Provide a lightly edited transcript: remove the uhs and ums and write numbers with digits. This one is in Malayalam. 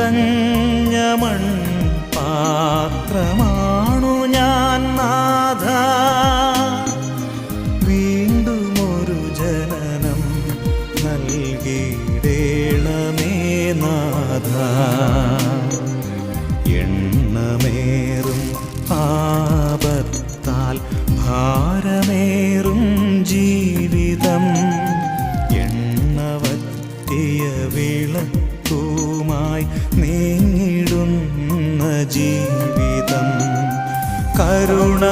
പിടഞ്ഞ മൺപാത്രമാണു ഞാൻ നാഥ. വീണ്ടുമൊരു ജനനം നൽകിയിടേണമേ നാഥ. എണ്ണമേറും പാപത്താൽ ഭാരമേറും ജീവിതം, എണ്ണവറ്റിയ വിളക്കുമായി നീങ്ങിടുന്ന ജീവിതം, കരുണ